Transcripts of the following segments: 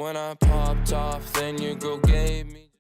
When I popped off, then your girl gave me.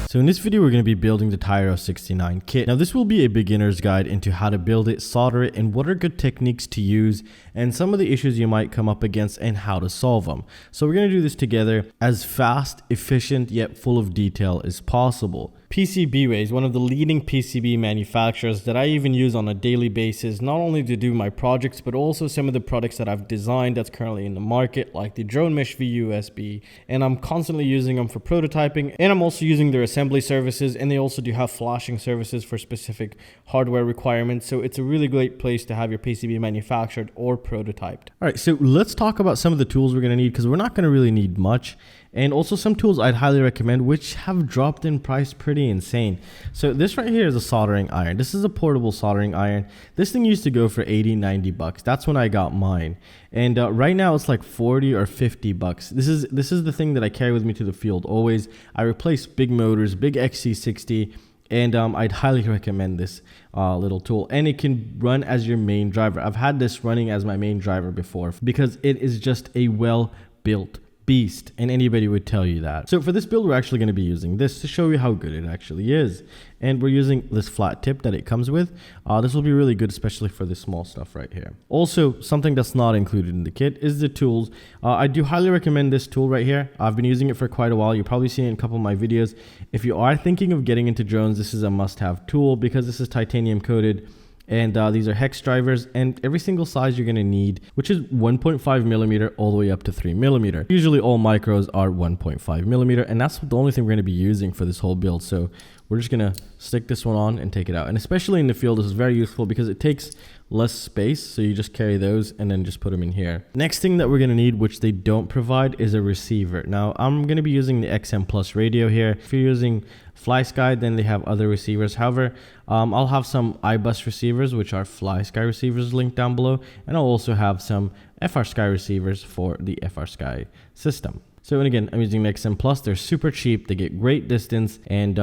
So in this video, we're going to be building the Tyro69 kit. Now this will be a beginner's guide into how to build it, solder it, and what are good techniques to use, and some of the issues you might come up against and how to solve them. So we're going to do this together as fast, efficient, yet full of detail as possible. PCBWay is one of the leading PCB manufacturers that I even use on a daily basis, not only to do my projects, but also some of the products that I've designed that's currently in the market, like the drone mesh VUSB, and I'm constantly using them for prototyping, and I'm also using their assembly services, and they also do have flashing services for specific hardware requirements. So it's a really great place to have your PCB manufactured or prototyped. All right, so let's talk about some of the tools we're going to need, because we're not going to really need much. And also some tools I'd highly recommend, which have dropped in price pretty insane. So this right here is a soldering iron. This is a portable soldering iron. This thing used to go for 80-90 bucks. That's when I got mine. And right now it's like 40 or 50 bucks. This is the thing that I carry with me to the field always. I replace big motors, big Xt60, and I'd highly recommend this little tool. And it can run as your main driver. I've had this running as my main driver before because it is just a well-built beast, and anybody would tell you that. So for this build, we're actually going to be using this to show you how good it actually is. And we're using this flat tip that it comes with. This will be really good, especially for the small stuff right here. Also, something that's not included in the kit is the tools. I do highly recommend this tool right here. I've been using it for quite a while. You've probably seen it in a couple of my videos. If you are thinking of getting into drones, this is a must-have tool because this is titanium coated. And these are hex drivers, and every single size you're going to need, which is 1.5 millimeter all the way up to 3 millimeter. Usually all micros are 1.5 millimeter, and that's the only thing we're going to be using for this whole build. So we're just going to stick this one on and take it out. And especially in the field, this is very useful because it takes less space. So you just carry those and then just put them in here. Next thing that we're going to need, which they don't provide, is a receiver. Now I'm going to be using the XM Plus radio here. If you're using FlySky, then they have other receivers. However, I'll have some iBus receivers, which are FlySky receivers, linked down below. And I'll also have some FRSky receivers for the FRSky system. So, and again, I'm using the XM Plus. They're super cheap. They get great distance and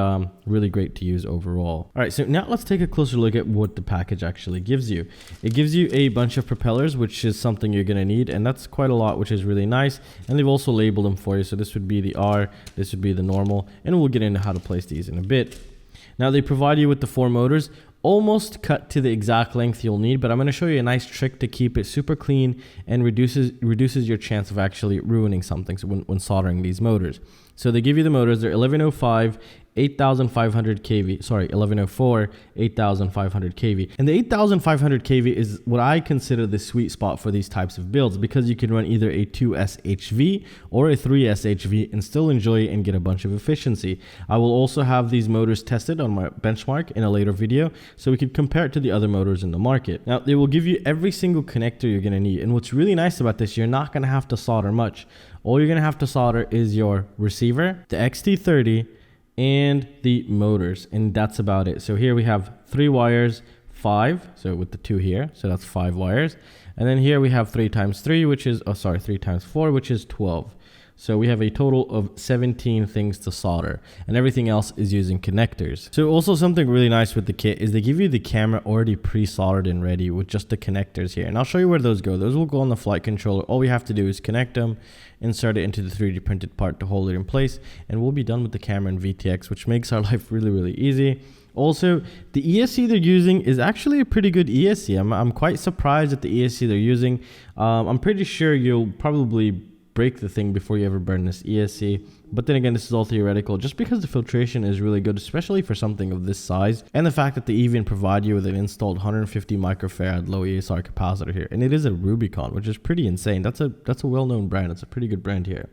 really great to use overall. All right, so now let's take a closer look at what the package actually gives you. It gives you a bunch of propellers, which is something you're going to need, and that's quite a lot, which is really nice. And they've also labeled them for you. So this would be the R, this would be the normal, and we'll get into how to place these in a bit. Now they provide you with the 4 motors, almost cut to the exact length you'll need, but I'm going to show you a nice trick to keep it super clean and reduces your chance of actually ruining something when soldering these motors. So they give you the motors. They're 1105 8500 kV, sorry, 1104 8500 kV. And the 8500 kV is what I consider the sweet spot for these types of builds, because you can run either a 2SHV or a 3SHV and still enjoy it and get a bunch of efficiency. I will also have these motors tested on my benchmark in a later video, so we can compare it to the other motors in the market. Now, they will give you every single connector you're going to need. And what's really nice about this, you're not going to have to solder much. All you're going to have to solder is your receiver, the XT30, and the motors, and that's about it. So here we have 3 wires, 5, so with the 2 here, so that's 5 wires. And then here we have 3 times 3, which is 3 times 4, which is 12. So we have a total of 17 things to solder, and everything else is using connectors. So also something really nice with the kit is they give you the camera already pre-soldered and ready with just the connectors here. And I'll show you where those go. Those will go on the flight controller. All we have to do is connect them, insert it into the 3D printed part to hold it in place, and we'll be done with the camera and VTX, which makes our life really, really easy. Also, the ESC they're using is actually a pretty good ESC. I'm quite surprised at the ESC they're using. I'm pretty sure you'll probably break the thing before you ever burn this ESC. But then again, this is all theoretical, just because the filtration is really good, especially for something of this size. And the fact that they even provide you with an installed 150 microfarad low ESR capacitor here. And it is a Rubicon, which is pretty insane. That's a well-known brand. It's a pretty good brand here.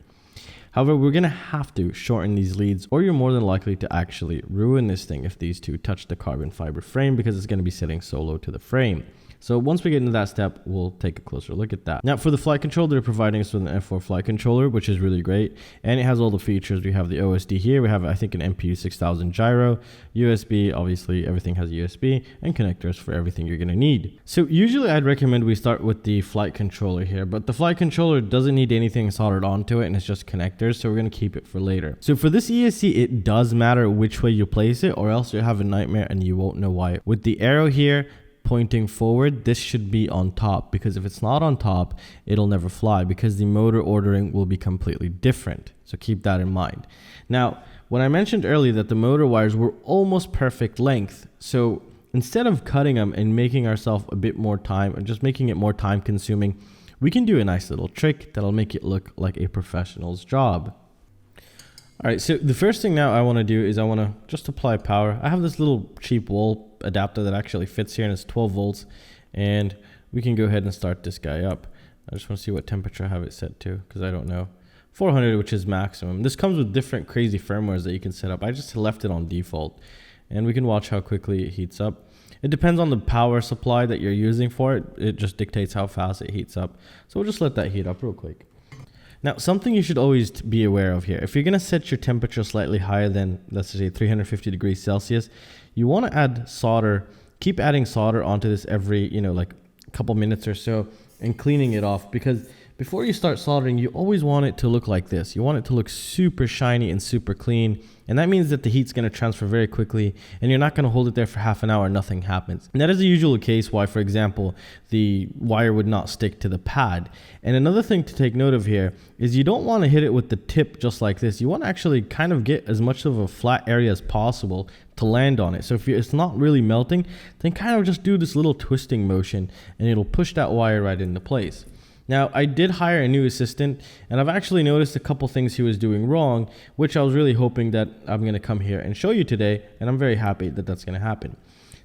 However, we're going to have to shorten these leads, or you're more than likely to actually ruin this thing if these two touch the carbon fiber frame, because it's going to be sitting so low to the frame. So once we get into that step, we'll take a closer look at that. Now for the flight controller, they're providing us with an F4 flight controller, which is really great. And it has all the features. We have the OSD here. We have, I think, an MPU 6000 gyro, USB, obviously everything has USB, and connectors for everything you're gonna need. So usually I'd recommend we start with the flight controller here, but the flight controller doesn't need anything soldered onto it, and it's just connected. connectors, so we're going to keep it for later. So for this ESC, it does matter which way you place it, or else you'll have a nightmare and you won't know why. With the arrow here pointing forward, this should be on top, because if it's not on top, it'll never fly, because the motor ordering will be completely different. So keep that in mind. Now, when I mentioned earlier that the motor wires were almost perfect length, so instead of cutting them and making ourselves a bit more time, or just making it more time consuming, we can do a nice little trick that'll make it look like a professional's job. All right, so the first thing now I want to do is I want to just apply power. I have this little cheap wall adapter that actually fits here, and it's 12 volts, and we can go ahead and start this guy up. I just want to see what temperature I have it set to, because I don't know. 400, which is maximum. This comes with different crazy firmwares that you can set up. I just left it on default, and we can watch how quickly it heats up. It depends on the power supply that you're using for it. It just dictates how fast it heats up. So we'll just let that heat up real quick. Now, something you should always be aware of here, if you're going to set your temperature slightly higher than, let's say, 350 degrees Celsius, you want to add solder, keep adding solder onto this every, like a couple minutes or so, and cleaning it off, because before you start soldering, you always want it to look like this. You want it to look super shiny and super clean. And that means that the heat's going to transfer very quickly, and you're not going to hold it there for half an hour and nothing happens. And that is the usual case why, for example, the wire would not stick to the pad. And another thing to take note of here is you don't want to hit it with the tip just like this. You want to actually kind of get as much of a flat area as possible to land on it. So if it's not really melting, then kind of just do this little twisting motion, and it'll push that wire right into place. Now, I did hire a new assistant, and I've actually noticed a couple things he was doing wrong, which I was really hoping that I'm going to come here and show you today, and I'm very happy that that's going to happen.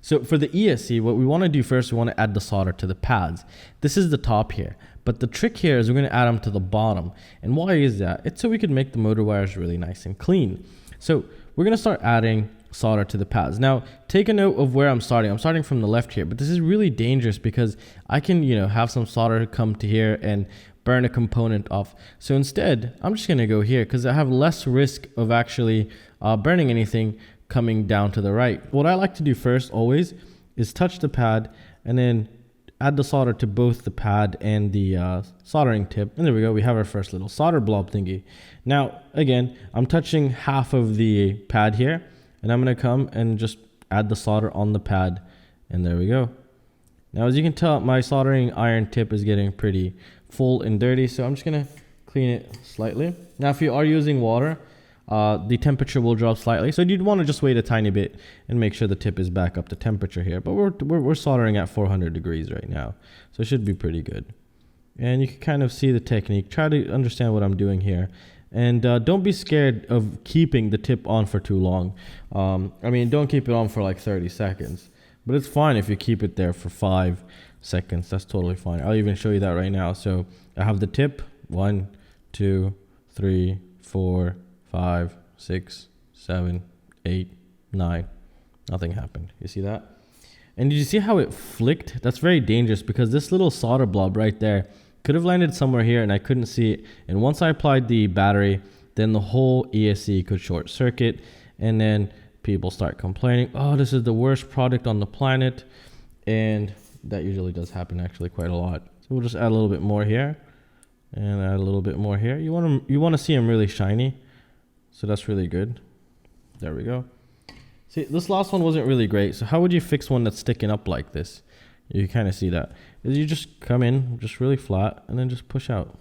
So for the ESC, what we want to do first, we want to add the solder to the pads. This is the top here, but the trick here is we're going to add them to the bottom. And why is that? It's so we can make the motor wires really nice and clean. So we're going to start adding solder to the pads. Now, take a note of where I'm starting. I'm starting from the left here, but this is really dangerous because I can, have some solder come to here and burn a component off. So instead, I'm just going to go here because I have less risk of actually burning anything coming down to the right. What I like to do first always is touch the pad and then add the solder to both the pad and the soldering tip. And there we go. We have our first little solder blob thingy. Now, again, I'm touching half of the pad here, and I'm going to come and just add the solder on the pad. And there we go. Now, as you can tell, my soldering iron tip is getting pretty full and dirty. So I'm just going to clean it slightly. Now, if you are using water, the temperature will drop slightly. So you'd want to just wait a tiny bit and make sure the tip is back up to temperature here. But we're soldering at 400 degrees right now. So it should be pretty good. And you can kind of see the technique. Try to understand what I'm doing here. And don't be scared of keeping the tip on for too long. Don't keep it on for like 30 seconds. But it's fine if you keep it there for 5 seconds. That's totally fine. I'll even show you that right now. So I have the tip. 1, 2, 3, 4, 5, 6, 7, 8, 9. Nothing happened. You see that? And did you see how it flicked? That's very dangerous because this little solder blob right there could have landed somewhere here and I couldn't see it. And once I applied the battery, then the whole ESC could short circuit, and then people start complaining, oh, this is the worst product on the planet. And that usually does happen actually quite a lot. So we'll just add a little bit more here and add a little bit more here. You want to see them really shiny. So that's really good. There we go. See, this last one wasn't really great. So how would you fix one that's sticking up like this? You kind of see that. Is you just come in just really flat and then just push out.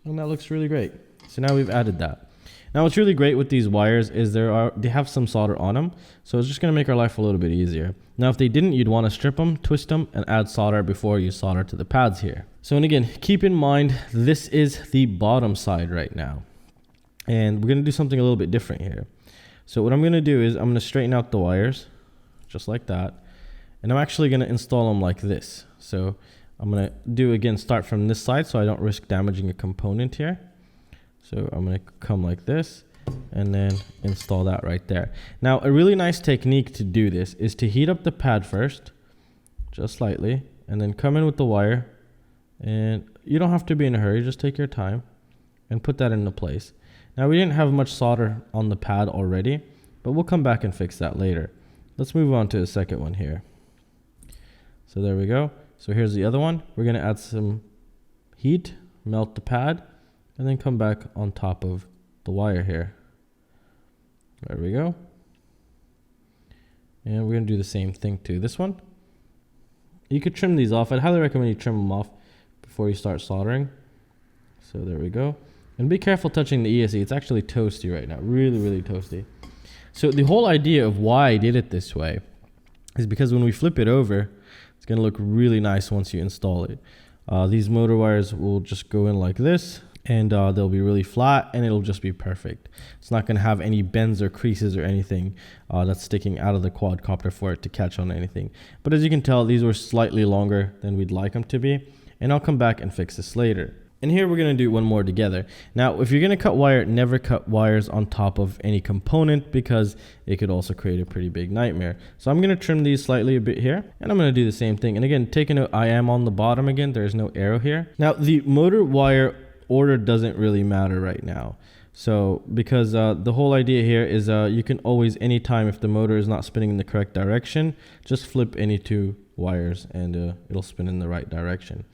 And that looks really great. So now we've added that. Now what's really great with these wires is they have some solder on them. So it's just going to make our life a little bit easier. Now if they didn't, you'd want to strip them, twist them, and add solder before you solder to the pads here. So and again, keep in mind, this is the bottom side right now. And we're going to do something a little bit different here. So what I'm going to do is I'm going to straighten out the wires just like that. And I'm actually going to install them like this. So I'm going to start from this side so I don't risk damaging a component here. So I'm going to come like this and then install that right there. Now, a really nice technique to do this is to heat up the pad first, just slightly, and then come in with the wire. And you don't have to be in a hurry, just take your time and put that into place. Now, we didn't have much solder on the pad already, but we'll come back and fix that later. Let's move on to the second one here. So there we go. So here's the other one. We're going to add some heat, melt the pad, and then come back on top of the wire here. There we go. And we're gonna do the same thing to this one. You could trim these off. I'd highly recommend you trim them off before you start soldering. So there we go. And be careful touching the ESC. It's actually toasty right now, really, really toasty. So the whole idea of why I did it this way is because when we flip it over, it's gonna look really nice once you install it. These motor wires will just go in like this, and they'll be really flat, and it'll just be perfect. It's not going to have any bends or creases or anything that's sticking out of the quadcopter for it to catch on anything. But as you can tell, these were slightly longer than we'd like them to be, and I'll come back and fix this later. And here we're going to do one more together. Now, if you're going to cut wire, never cut wires on top of any component, because it could also create a pretty big nightmare. So I'm going to trim these slightly a bit here, and I'm going to do the same thing. And again, take a note, I am on the bottom again. There's no arrow here. Now, the motor wire order doesn't really matter right now. So because the whole idea here is you can always, anytime if the motor is not spinning in the correct direction, just flip any two wires and it'll spin in the right direction.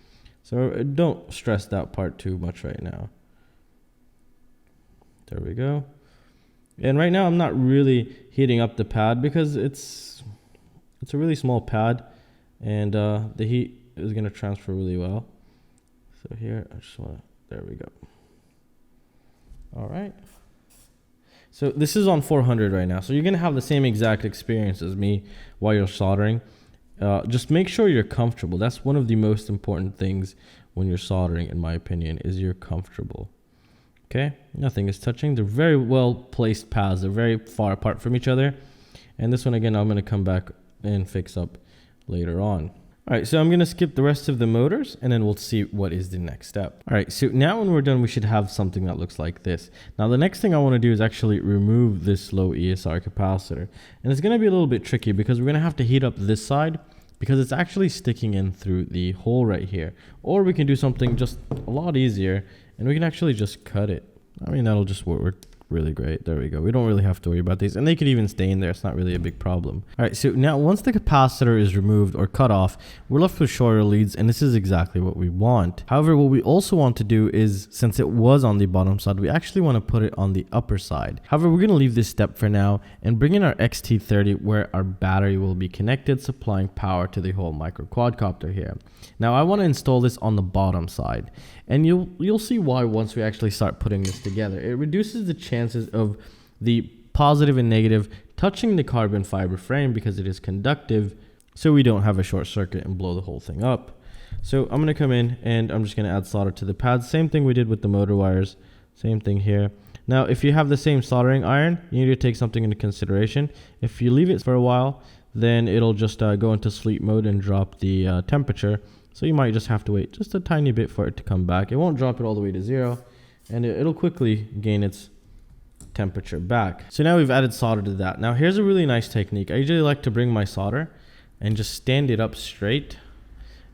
So don't stress that part too much right now. There we go. And right now I'm not really heating up the pad because it's a really small pad, and the heat is going to transfer really well. So here I just want to, there we go. All right. So this is on 400 right now. So you're going to have the same exact experience as me while you're soldering. Just make sure you're comfortable. That's one of the most important things when you're soldering, in my opinion, is you're comfortable. Okay, nothing is touching. They're very well placed pads. They're very far apart from each other. And this one, again, I'm going to come back and fix up later on. All right, so I'm going to skip the rest of the motors, and then we'll see what is the next step. All right, so now when we're done, we should have something that looks like this. Now, the next thing I want to do is actually remove this low ESR capacitor. And it's going to be a little bit tricky because we're going to have to heat up this side because it's actually sticking in through the hole right here. Or we can do something just a lot easier, and we can actually just cut it. I mean, that'll just work really great. There we go. We don't really have to worry about these, and they could even stay in there. It's not really a big problem. All right, so now once the capacitor is removed or cut off, we're left with shorter leads, and this is exactly what we want. However, what we also want to do is, since it was on the bottom side, we actually want to put it on the upper side. However, we're going to leave this step for now and bring in our Xt30 where our battery will be connected, supplying power to the whole micro quadcopter here. Now I want to install this on the bottom side, and you'll see why once we actually start putting this together. It reduces the chances of the positive and negative touching the carbon fiber frame because it is conductive, so we don't have a short circuit and blow the whole thing up. So I'm going to come in and I'm just going to add solder to the pads. Same thing we did with the motor wires. Same thing here. Now, if you have the same soldering iron, you need to take something into consideration. If you leave it for a while, then it'll just go into sleep mode and drop the temperature. So you might just have to wait just a tiny bit for it to come back. It won't drop it all the way to 0, and it'll quickly gain its temperature back. So now we've added solder to that. Now here's a really nice technique. I usually like to bring my solder and just stand it up straight,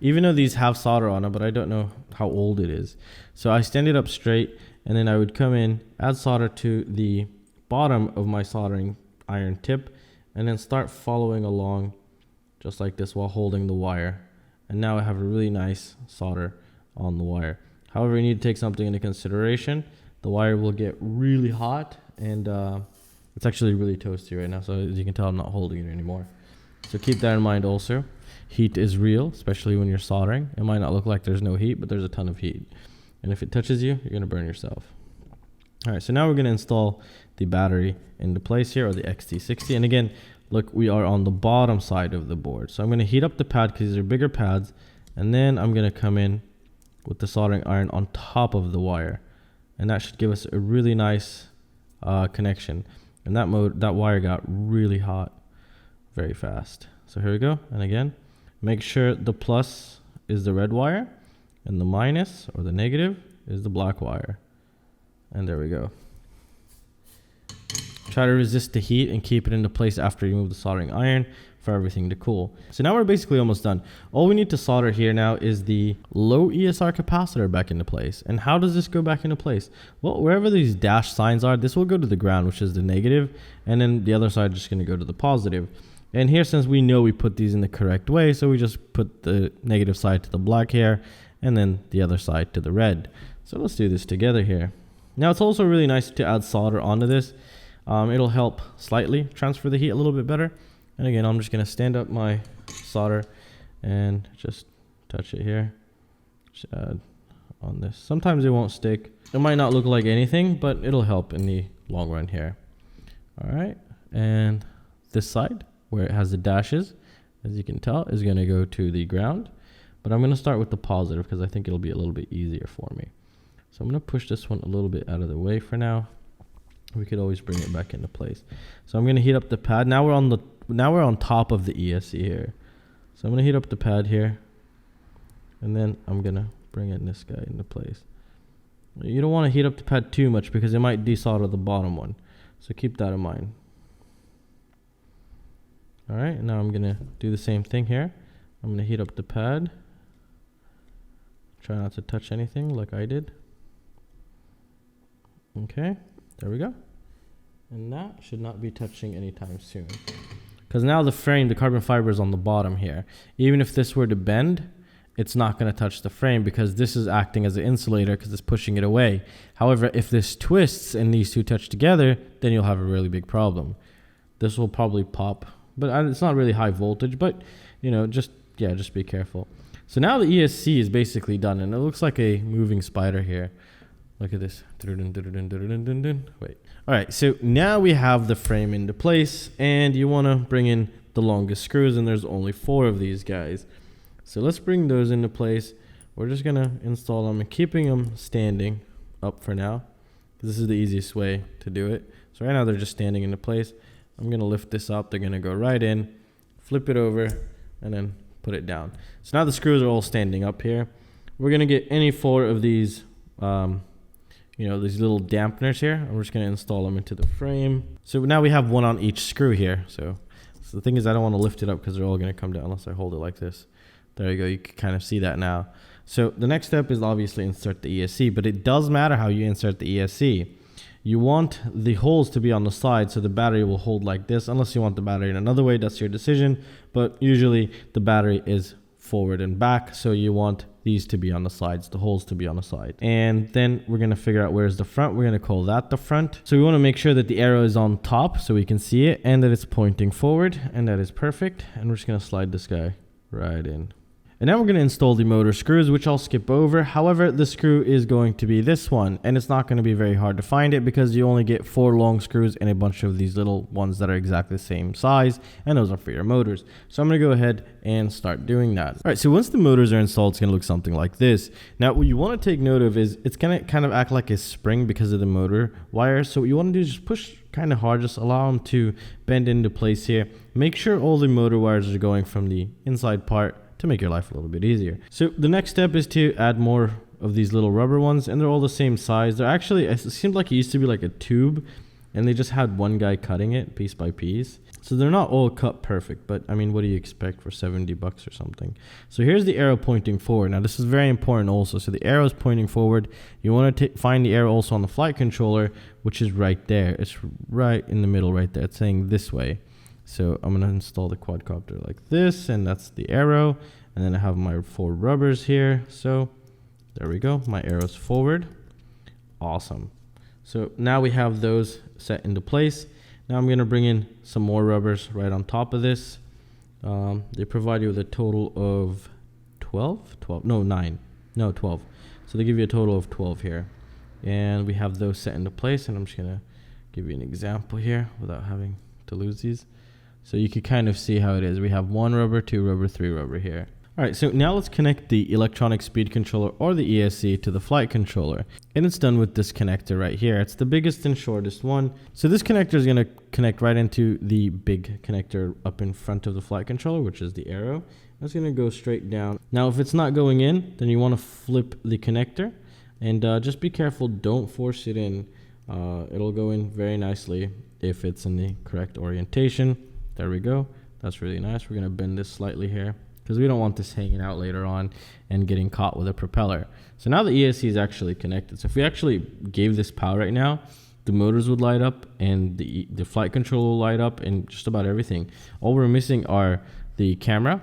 even though these have solder on them, but I don't know how old it is. So I stand it up straight, and then I would come in, add solder to the bottom of my soldering iron tip, and then start following along just like this while holding the wire. And now I have a really nice solder on the wire. However, you need to take something into consideration. The wire will get really hot, and it's actually really toasty right now. So as you can tell, I'm not holding it anymore. So keep that in mind also. Heat is real, especially when you're soldering. It might not look like there's no heat, but there's a ton of heat. And if it touches you, you're gonna burn yourself. All right, so now we're gonna install the battery into place here, or the Xt60. And again, look, we are on the bottom side of the board. So I'm going to heat up the pad because these are bigger pads. And then I'm going to come in with the soldering iron on top of the wire. And that should give us a really nice connection. And that wire got really hot very fast. So here we go. And again, make sure the plus is the red wire and the minus or the negative is the black wire. And there we go. Try to resist the heat and keep it into place after you remove the soldering iron for everything to cool. So now we're basically almost done. All we need to solder here now is the low ESR capacitor back into place. And how does this go back into place? Well, wherever these dash signs are, this will go to the ground, which is the negative, and then the other side is just going to go to the positive. And here, since we know we put these in the correct way, so we just put the negative side to the black here, and then the other side to the red. So let's do this together here. Now it's also really nice to add solder onto this. It'll help slightly transfer the heat a little bit better. And again, I'm just going to stand up my solder and just touch it here. Just add on this. Sometimes it won't stick. It might not look like anything, but it'll help in the long run here. All right. And this side where it has the dashes, as you can tell, is going to go to the ground. But I'm going to start with the positive because I think it'll be a little bit easier for me. So I'm going to push this one a little bit out of the way for now. We could always bring it back into place. So I'm going to heat up the pad. Now we're on top of the ESC here. So I'm going to heat up the pad here. And then I'm going to bring in this guy into place. You don't want to heat up the pad too much because it might desolder the bottom one. So keep that in mind. All right, now I'm going to do the same thing here. I'm going to heat up the pad. Try not to touch anything like I did. Okay, there we go. And that should not be touching anytime soon. Because now the frame, the carbon fiber is on the bottom here. Even if this were to bend, it's not going to touch the frame because this is acting as an insulator because it's pushing it away. However, if this twists and these two touch together, then you'll have a really big problem. This will probably pop, but it's not really high voltage, but you know, just be careful. So now the ESC is basically done and it looks like a moving spider here. Look at this. Wait. All right, so now we have the frame into place and you want to bring in the longest screws and there's only 4 of these guys. So let's bring those into place. We're just going to install them and keeping them standing up for now. This is the easiest way to do it. So right now they're just standing into place. I'm going to lift this up. They're going to go right in, flip it over, and then put it down. So now the screws are all standing up here. We're going to get any 4 of these these little dampeners here. I'm just going to install them into the frame. So now we have one on each screw here. So the thing is I don't want to lift it up because they're all going to come down unless I hold it like this. There you go. You can kind of see that now. So the next step is obviously insert the ESC, but it does matter how you insert the ESC. You want the holes to be on the side so the battery will hold like this. Unless you want the battery in another way, that's your decision. But usually the battery is forward and back, so you want these to be on the sides, the holes to be on the side. And then we're going to figure out where's the front. We're going to call that the front. So we want to make sure that the arrow is on top so we can see it and that it's pointing forward, and that is perfect. And we're just going to slide this guy right in. And now we're going to install the motor screws, which I'll skip over. However, the screw is going to be this one, and it's not going to be very hard to find it because you only get 4 long screws and a bunch of these little ones that are exactly the same size, and those are for your motors. So I'm going to go ahead and start doing that. All right, so once the motors are installed, it's going to look something like this. Now, what you want to take note of is it's going to kind of act like a spring because of the motor wires. So what you want to do is just push kind of hard, just allow them to bend into place here. Make sure all the motor wires are going from the inside part to make your life a little bit easier. So the next step is to add more of these little rubber ones, and they're all the same size. They're actually, it seemed like it used to be like a tube, and they just had one guy cutting it piece by piece. So they're not all cut perfect, but I mean, what do you expect for 70 bucks or something? So here's the arrow pointing forward. Now this is very important also. So the arrow is pointing forward. You want to find the arrow also on the flight controller, which is right there. It's right in the middle right there. It's saying this way. So I'm going to install the quadcopter like this, and that's the arrow. And then I have my 4 rubbers here. So there we go. My arrow's forward. Awesome. So now we have those set into place. Now I'm going to bring in some more rubbers right on top of this. They provide you with a total of 12. So they give you a total of 12 here. And we have those set into place. And I'm just going to give you an example here without having to lose these. So you can kind of see how it is. We have 1 rubber, 2 rubber, 3 rubber here. All right, so now let's connect the electronic speed controller or the ESC to the flight controller. And it's done with this connector right here. It's the biggest and shortest one. So this connector is going to connect right into the big connector up in front of the flight controller, which is the arrow. That's going to go straight down. Now, if it's not going in, then you want to flip the connector. And just be careful, don't force it in. It'll go in very nicely if it's in the correct orientation. There we go. That's really nice. We're going to bend this slightly here because we don't want this hanging out later on and getting caught with a propeller. So now the ESC is actually connected. So if we actually gave this power right now, the motors would light up and the flight control will light up and just about everything. All we're missing are the camera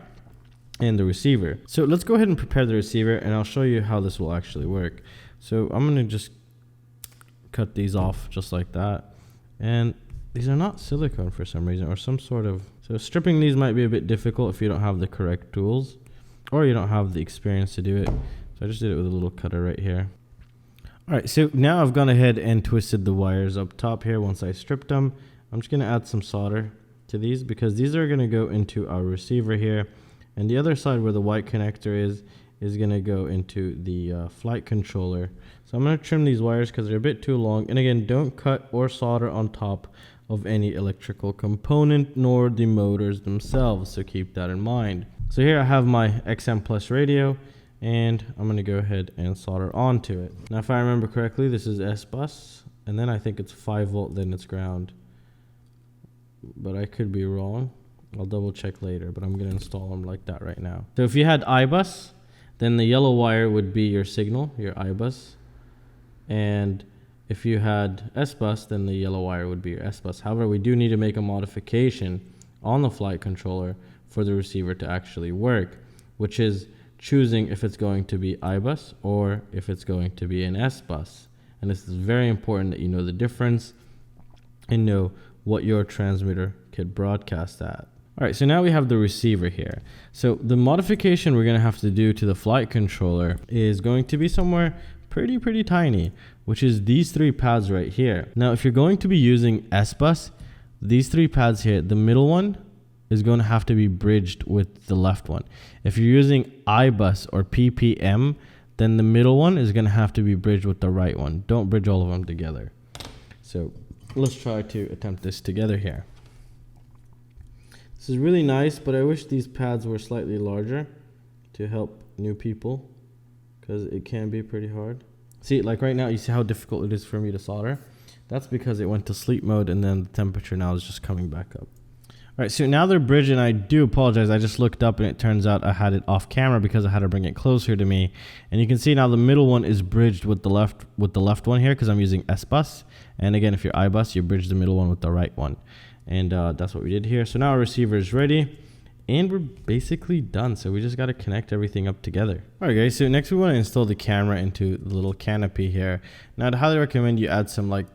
and the receiver. So let's go ahead and prepare the receiver, and I'll show you how this will actually work. So I'm going to just cut these off just like that. And these are not silicone for some reason, or some sort of... So stripping these might be a bit difficult if you don't have the correct tools, or you don't have the experience to do it. So I just did it with a little cutter right here. Alright, so now I've gone ahead and twisted the wires up top here. Once I stripped them, I'm just going to add some solder to these, because these are going to go into our receiver here. And the other side where the white connector is going to go into the flight controller. So I'm going to trim these wires because they're a bit too long. And again, don't cut or solder on top of any electrical component, nor the motors themselves, so keep that in mind. So here I have my XM Plus radio, and I'm going to go ahead and solder onto it. Now if I remember correctly, this is S bus, and then I think it's 5 volt, then it's ground, but I could be wrong. I'll double check later, but I'm going to install them like that right now. So if you had I bus, then the yellow wire would be your signal, your I bus, and if you had S bus, then the yellow wire would be your S bus. However, we do need to make a modification on the flight controller for the receiver to actually work, which is choosing if it's going to be I bus or if it's going to be an S bus. And this is very important that you know the difference and know what your transmitter could broadcast at. All right, so now we have the receiver here. So the modification we're going to have to do to the flight controller is going to be somewhere pretty tiny, which is these 3 pads right here. Now, if you're going to be using S bus, these 3 pads here, the middle one is going to have to be bridged with the left one. If you're using I bus or PPM, then the middle one is going to have to be bridged with the right one. Don't bridge all of them together. So let's try to attempt this together here. This is really nice, but I wish these pads were slightly larger to help new people, because it can be pretty hard. See, like right now, you see how difficult it is for me to solder? That's because it went to sleep mode, and then the temperature now is just coming back up. All right, so now they're bridged, and I do apologize. I just looked up, and it turns out I had it off camera because I had to bring it closer to me. And you can see now the middle one is bridged with the left one here, because I'm using S bus. And again, if you're I bus, you bridge the middle one with the right one. And that's what we did here. So now our receiver is ready. And we're basically done. So we just got to connect everything up together. All right, guys. So next we want to install the camera into the little canopy here. Now I'd highly recommend you add some like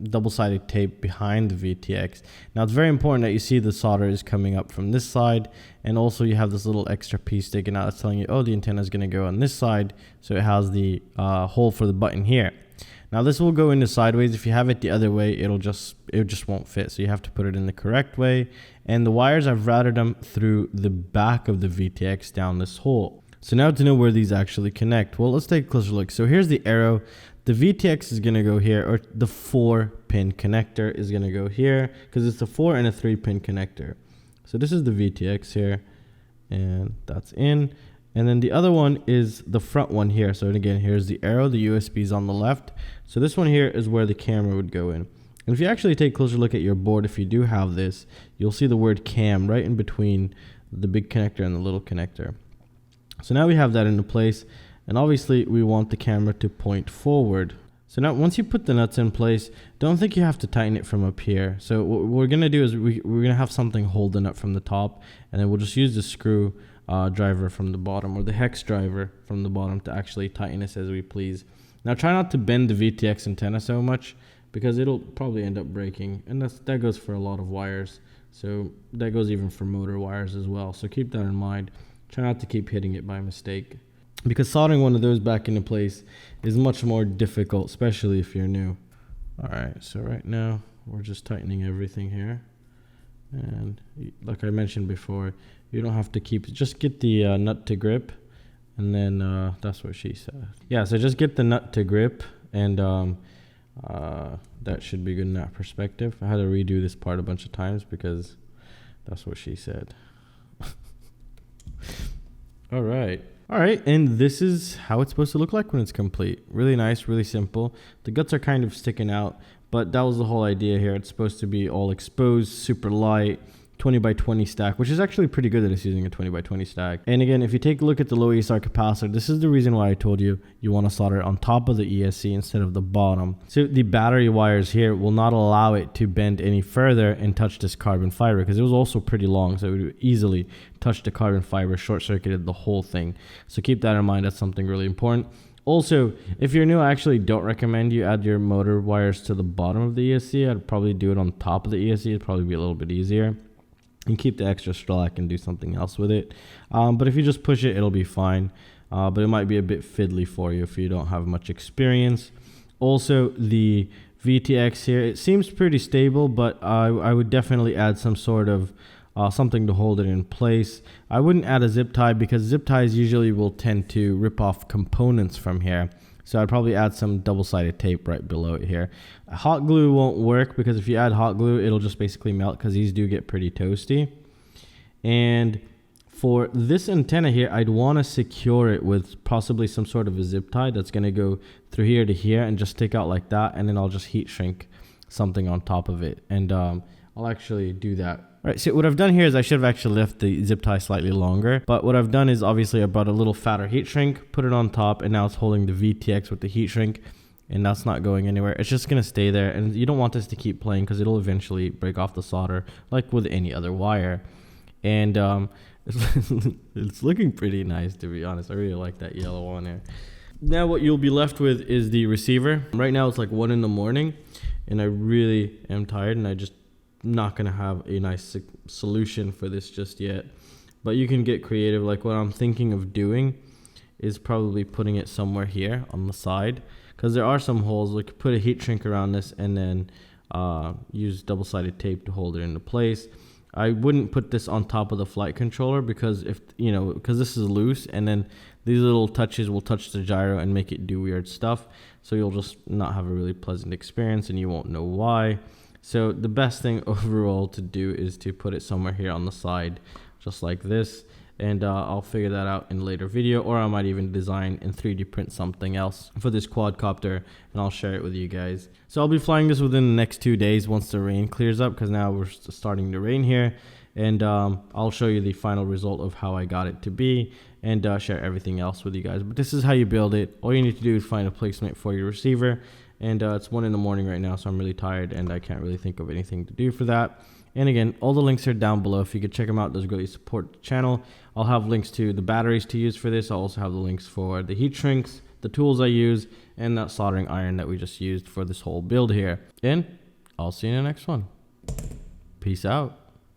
double-sided tape behind the VTX. Now it's very important that you see the solder is coming up from this side, and also you have this little extra piece sticking out that's telling you, oh, the antenna is going to go on this side, so it has the hole for the button here. Now this will go into sideways. If you have it the other way, it just won't fit, so you have to put it in the correct way. And the wires, I've routed them through the back of the VTX down this hole. So now to know where these actually connect, well, let's take a closer look. So here's the arrow. The VTX is going to go here, or the 4-pin connector is going to go here, because it's a 4 and a 3-pin connector. So this is the VTX here, and that's in. And then the other one is the front one here. So again, here's the arrow, the USB is on the left. So this one here is where the camera would go in. And if you actually take a closer look at your board, if you do have this, you'll see the word cam right in between the big connector and the little connector. So now we have that into place. And obviously we want the camera to point forward. So now once you put the nuts in place, don't think you have to tighten it from up here. So what we're going to do is we're going to have something hold the nut from the top, and then we'll just use the screw driver from the bottom, or the hex driver from the bottom, to actually tighten this as we please. Now try not to bend the VTX antenna so much, because it'll probably end up breaking, and that goes for a lot of wires. So that goes even for motor wires as well. So keep that in mind. Try not to keep hitting it by mistake, because soldering one of those back into place is much more difficult, especially if you're new. All right, so right now we're just tightening everything here. And like I mentioned before, you don't have to just get the nut to grip, and then that's what she said. Yeah, so just get the nut to grip, and that should be good in that perspective. I had to redo this part a bunch of times because that's what she said. All right, and this is how it's supposed to look like when it's complete. Really nice, really simple. The guts are kind of sticking out, but that was the whole idea here. It's supposed to be all exposed, super light, 20 by 20 stack, which is actually pretty good that it's using a 20 by 20 stack. And again, if you take a look at the low ESR capacitor, this is the reason why I told you want to solder it on top of the ESC instead of the bottom. So the battery wires here will not allow it to bend any further and touch this carbon fiber, because it was also pretty long, so it would easily touch the carbon fiber, short circuited the whole thing. So keep that in mind. That's something really important. Also, if you're new, I actually don't recommend you add your motor wires to the bottom of the ESC. I'd probably do it on top of the ESC. It'd probably be a little bit easier. And keep the extra slack and do something else with it. But if you just push it, it'll be fine. But it might be a bit fiddly for you if you don't have much experience. Also, the VTX here, it seems pretty stable, but I would definitely add some sort of something to hold it in place. I wouldn't add a zip tie because zip ties usually will tend to rip off components from here. So I'd probably add some double-sided tape right below it here. Hot glue won't work because if you add hot glue, it'll just basically melt because these do get pretty toasty. And for this antenna here, I'd want to secure it with possibly some sort of a zip tie that's going to go through here to here and just stick out like that. And then I'll just heat shrink something on top of it. And I'll actually do that. All right, so what I've done here is I should have actually left the zip tie slightly longer, but what I've done is obviously I brought a little fatter heat shrink, put it on top, and now it's holding the VTX with the heat shrink, and that's not going anywhere. It's just gonna stay there, and you don't want this to keep playing because it'll eventually break off the solder, like with any other wire. And it's looking pretty nice, to be honest. I really like that yellow on there. Now what you'll be left with is the receiver. Right now it's like 1 in the morning, and I really am tired, and I just not gonna have a nice solution for this just yet, but you can get creative. Like what I'm thinking of doing is probably putting it somewhere here on the side, because there are some holes. We could put a heat shrink around this and then use double-sided tape to hold it into place. I wouldn't put this on top of the flight controller because because this is loose, and then these little touches will touch the gyro and make it do weird stuff, so you'll just not have a really pleasant experience and you won't know why. So the best thing overall to do is to put it somewhere here on the side, just like this. And I'll figure that out in a later video, or I might even design and 3D print something else for this quadcopter, and I'll share it with you guys. So I'll be flying this within the next 2 days once the rain clears up, because now we're starting to rain here. And I'll show you the final result of how I got it to be, and share everything else with you guys. But this is how you build it. All you need to do is find a placement for your receiver. And it's 1 in the morning right now, so I'm really tired and I can't really think of anything to do for that. And again, all the links are down below. If you could check them out, those really support the channel. I'll have links to the batteries to use for this. I'll also have the links for the heat shrinks, the tools I use, and that soldering iron that we just used for this whole build here. And I'll see you in the next one. Peace out.